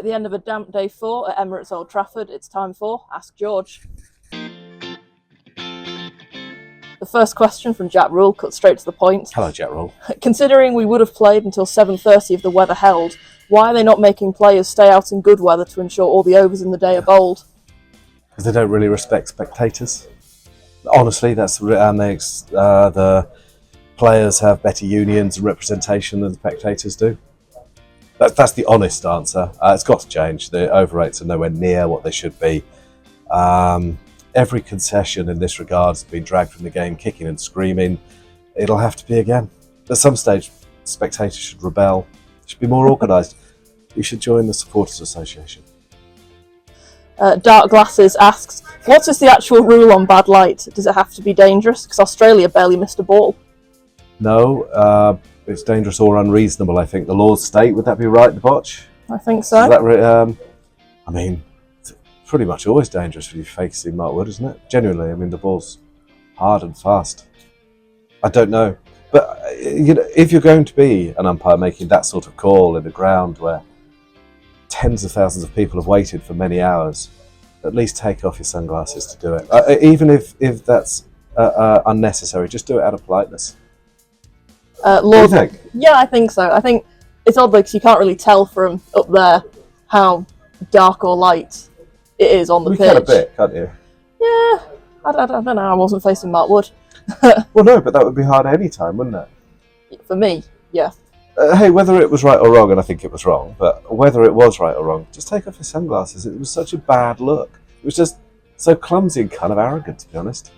At the end of a damp day 4 at Emirates Old Trafford, it's time for Ask George. The first question from Jack Rule, cut straight to the point. Hello, Jack Rule. Considering we would have played until 7:30 if the weather held, why are they not making players stay out in good weather to ensure all the overs in the day are bowled? Because they don't really respect spectators. Honestly, that's the players have better unions and representation than the spectators do. That's the honest answer. It's got to change. The overrates are nowhere near what they should be. Every concession in this regard has been dragged from the game, kicking and screaming. It'll have to be again. At some stage, spectators should rebel. It should be more organised. We should join the Supporters Association. Dark Glasses asks, what is the actual rule on bad light? Does it have to be dangerous? Because Australia barely missed a ball. No, it's dangerous or unreasonable, I think. The laws state, would that be right, the Botch? I think so. Is that I mean, it's pretty much always dangerous when you're facing Mark Wood, isn't it? Genuinely, I mean, the ball's hard and fast. I don't know. But if you're going to be an umpire making that sort of call in a ground where tens of thousands of people have waited for many hours, at least take off your sunglasses to do it. Even if that's unnecessary, just do it out of politeness. Lord, what do you think? Yeah, I think so. I think it's odd because you can't really tell from up there how dark or light it is on the pitch. You can a bit, can't you? Yeah, I don't know. I wasn't facing Mark Wood. Well, no, but that would be hard any time, wouldn't it? For me, yeah. Hey, whether it was right or wrong, and I think it was wrong, but whether it was right or wrong, just take off your sunglasses. It was such a bad look. It was just so clumsy and kind of arrogant, to be honest.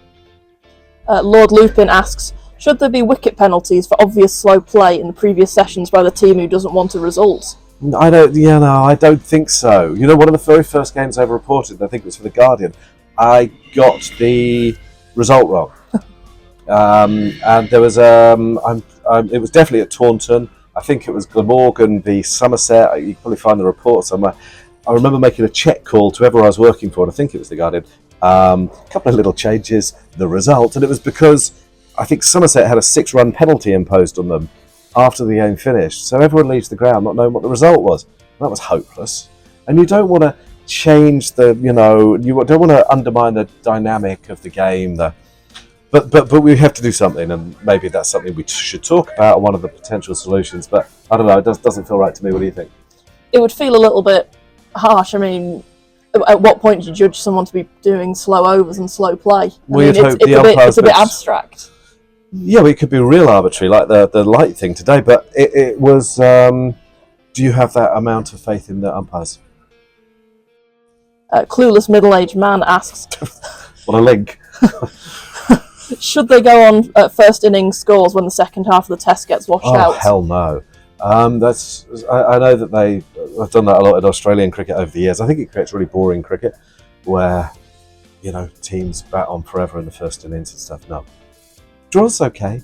Lord Lupin asks, should there be wicket penalties for obvious slow play in the previous sessions by the team who doesn't want a result? I don't think so. You know, one of the very first games I ever reported, I think it was for The Guardian, I got the result wrong. And there was, it was definitely at Taunton. I think it was Glamorgan v Somerset. You can probably find the report somewhere. I remember making a check call to whoever I was working for, and I think it was The Guardian. A couple of little changes, the result, and it was because I think Somerset had a 6-run penalty imposed on them after the game finished. So everyone leaves the ground not knowing what the result was. That was hopeless. And you don't want to change you don't want to undermine the dynamic of the game. But we have to do something, and maybe that's something we should talk about, one of the potential solutions. But I don't know, it doesn't feel right to me. What do you think? It would feel a little bit harsh. I mean, at what point do you judge someone to be doing slow overs and slow play? It's a bit abstract. Yeah, well, it could be real arbitrary, like the light thing today. But it was. Do you have that amount of faith in the umpires? Clueless middle-aged man asks, what a link. Should they go on first innings scores when the second half of the test gets washed out? Oh, hell no. I know that they've done that a lot in Australian cricket over the years. I think it creates really boring cricket where, teams bat on forever in the first innings and stuff. No. Draw's okay.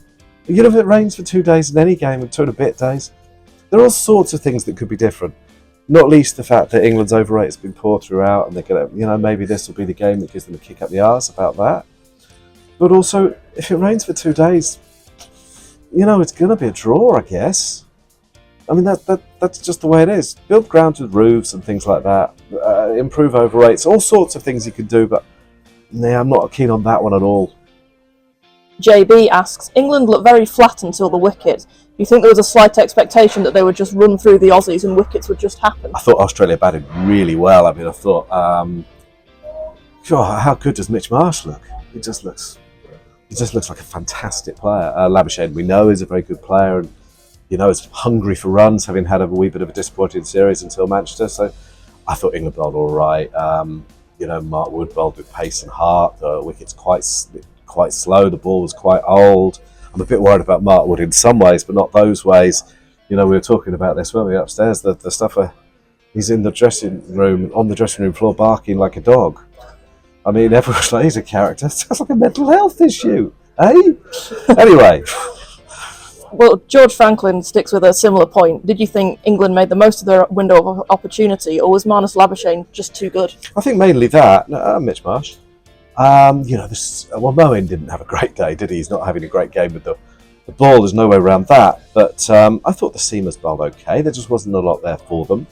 If it rains for 2 days in any game and 2 and a bit days, there are all sorts of things that could be different. Not least the fact that England's overrate has been poor throughout, and they're going to, maybe this will be the game that gives them a kick up the arse about that. But also, if it rains for 2 days, it's going to be a draw, I guess. I mean, that's just the way it is. Build grounds with roofs and things like that. Improve overrates. All sorts of things you can do, but I'm not keen on that one at all. JB asks, England looked very flat until the wicket. Do you think there was a slight expectation that they would just run through the Aussies and wickets would just happen? I thought Australia batted really well. I mean, I thought, how good does Mitch Marsh look? He just looks like a fantastic player. Labuschagne, we know, is a very good player, and is hungry for runs, having had a wee bit of a disappointing series until Manchester. So I thought England bowled all right. Mark Wood bowled with pace and heart. The wicket's quite slow. The ball was quite old. I'm a bit worried about Mark Wood in some ways, but not those ways. We were talking about this, weren't we, upstairs? The stuff where he's in the dressing room, on the dressing room floor, barking like a dog. I mean, everyone's like, he's a character. It sounds like a mental health issue, eh? Anyway. Well, George Franklin sticks with a similar point. Did you think England made the most of their window of opportunity, or was Marnus Labuschagne just too good? I think mainly that. Mitch Marsh. Moeen didn't have a great day, did he? He's not having a great game with the ball. There's no way around that. But I thought the seamers bowled okay. There just wasn't a lot there for them.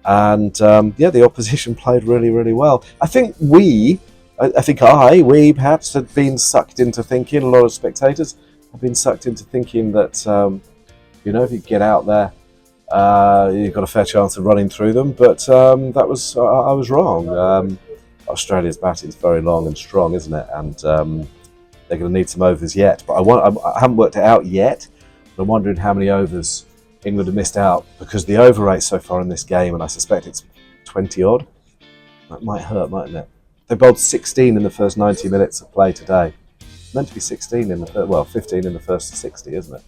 And the opposition played really, really well. I think we perhaps had been sucked into thinking, a lot of spectators have been sucked into thinking that, if you get out there, you've got a fair chance of running through them. But I was wrong. Australia's batting is very long and strong, isn't it? And they're going to need some overs yet. But I haven't worked it out yet. But I'm wondering how many overs England have missed out, because the overrate so far in this game, and I suspect it's 20 odd. That might hurt, mightn't it? They bowled 16 in the first 90 minutes of play today. Meant to be 15 in the first 60, isn't it?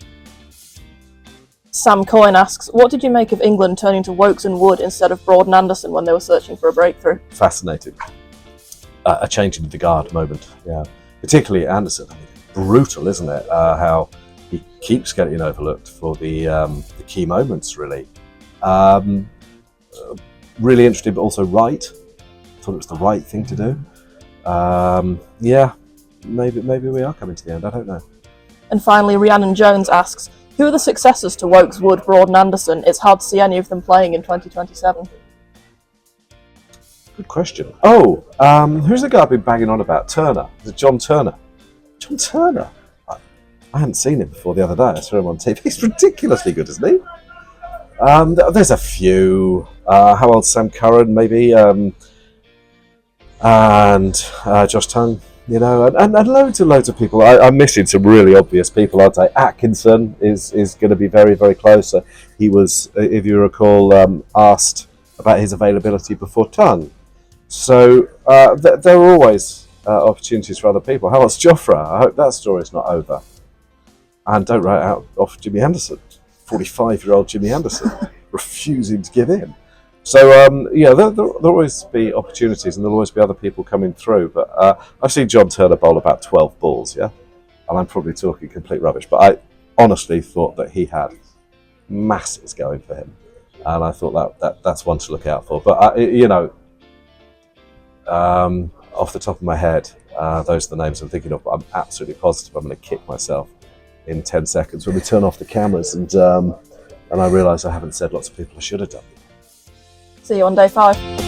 Sam Coyne asks, what did you make of England turning to Woakes and Wood instead of Broad and Anderson when they were searching for a breakthrough? Fascinating. A change in the guard moment, yeah. Particularly Anderson. I mean, brutal, isn't it? How he keeps getting overlooked for the key moments, really. Really interesting, but also right. Thought it was the right thing to do. Maybe we are coming to the end. I don't know. And finally, Rhiannon Jones asks, who are the successors to Woakes, Wood, Broad and Anderson? It's hard to see any of them playing in 2027. Good question. Oh, who's the guy I've been banging on about? Turner. Is it John Turner? John Turner? I hadn't seen him before the other day. I saw him on TV. He's ridiculously good, isn't he? There's a few. How old's Sam Curran, maybe? And Josh Tongue, and loads of people. I'm missing some really obvious people, I'd say. Atkinson is going to be very, very close. He was, if you recall, asked about his availability before Tongue. So there are always opportunities for other people. How about Jofra? I hope that story's not over. And don't write out off Jimmy Anderson, 45-year-old Jimmy Anderson, refusing to give in. So, there'll always be opportunities and there'll always be other people coming through. But I've seen John Turner bowl about 12 balls, yeah? And I'm probably talking complete rubbish. But I honestly thought that he had masses going for him. And I thought that's one to look out for. But, off the top of my head, those are the names I'm thinking of. But I'm absolutely positive I'm going to kick myself in 10 seconds when we turn off the cameras. And I realise I haven't said lots of people I should have done. See you on day 5.